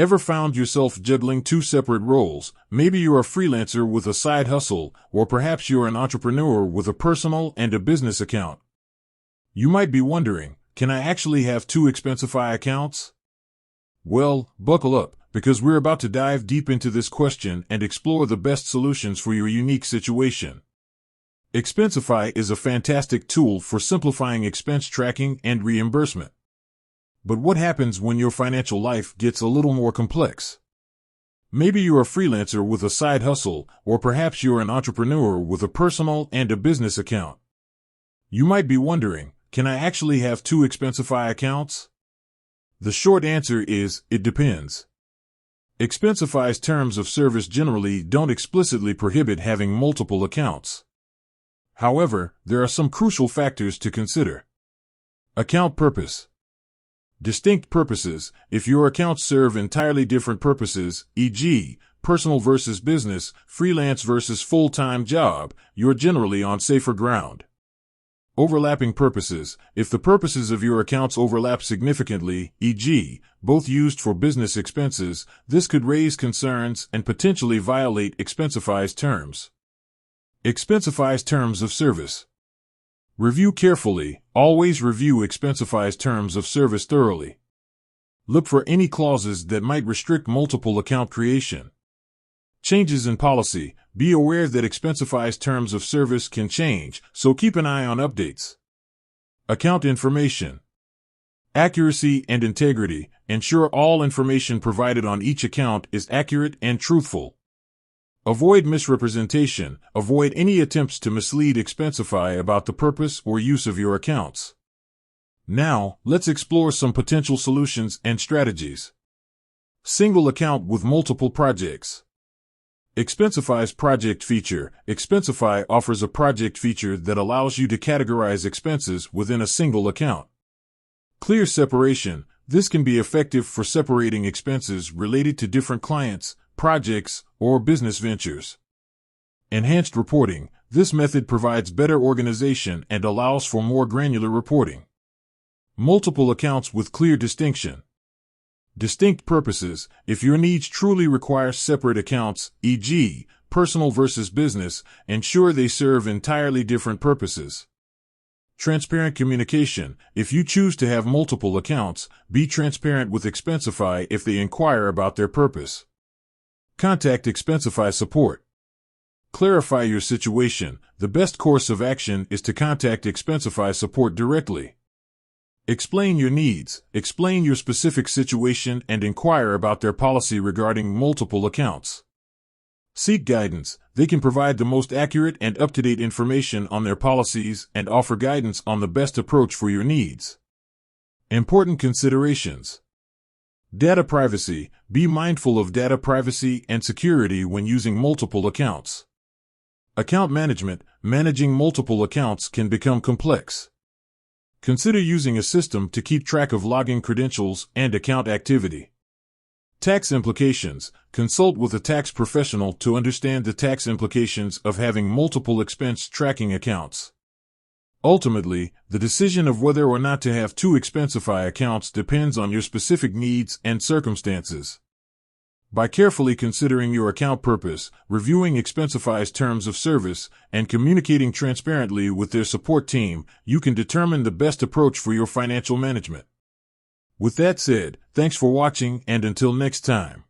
Ever found yourself juggling two separate roles? Maybe you're a freelancer with a side hustle, or perhaps you're an entrepreneur with a personal and a business account. You might be wondering, can I actually have two Expensify accounts? Well, buckle up, because we're about to dive deep into this question and explore the best solutions for your unique situation. Expensify is a fantastic tool for simplifying expense tracking and reimbursement. But what happens when your financial life gets a little more complex? Maybe you're a freelancer with a side hustle, or perhaps you're an entrepreneur with a personal and a business account. You might be wondering, can I actually have two Expensify accounts? The short answer is, it depends. Expensify's terms of service generally don't explicitly prohibit having multiple accounts. However, there are some crucial factors to consider. Account purpose. Distinct purposes. If your accounts serve entirely different purposes, e.g., personal versus business, freelance versus full-time job, you're generally on safer ground. Overlapping purposes. If the purposes of your accounts overlap significantly, e.g., both used for business expenses, this could raise concerns and potentially violate Expensify's terms. Expensify's terms of service. Review carefully. Always review Expensify's terms of service thoroughly. Look for any clauses that might restrict multiple account creation. Changes in policy. Be aware that Expensify's terms of service can change, so keep an eye on updates. Account information. Accuracy and integrity. Ensure all information provided on each account is accurate and truthful. Avoid misrepresentation. Avoid any attempts to mislead Expensify about the purpose or use of your accounts. Now, let's explore some potential solutions and strategies. Single account with multiple projects. Expensify's project feature. Expensify offers a project feature that allows you to categorize expenses within a single account. Clear separation. This can be effective for separating expenses related to different clients, projects, or business ventures. Enhanced reporting. This method provides better organization and allows for more granular reporting. Multiple accounts with clear distinction. Distinct purposes. If your needs truly require separate accounts, e.g., personal versus business, ensure they serve entirely different purposes. Transparent communication. If you choose to have multiple accounts, be transparent with Expensify if they inquire about their purpose. Contact Expensify support. Clarify your situation. The best course of action is to contact Expensify support directly. Explain your needs. Explain your specific situation and inquire about their policy regarding multiple accounts. Seek guidance. They can provide the most accurate and up-to-date information on their policies and offer guidance on the best approach for your needs. Important considerations. Data privacy. Be mindful of data privacy and security when using multiple accounts. Account management. Managing multiple accounts can become complex. Consider using a system to keep track of login credentials and account activity. Tax implications. Consult with a tax professional to understand the tax implications of having multiple expense tracking accounts. Ultimately, the decision of whether or not to have two Expensify accounts depends on your specific needs and circumstances. By carefully considering your account purpose, reviewing Expensify's terms of service, and communicating transparently with their support team, you can determine the best approach for your financial management. With that said, thanks for watching, and until next time.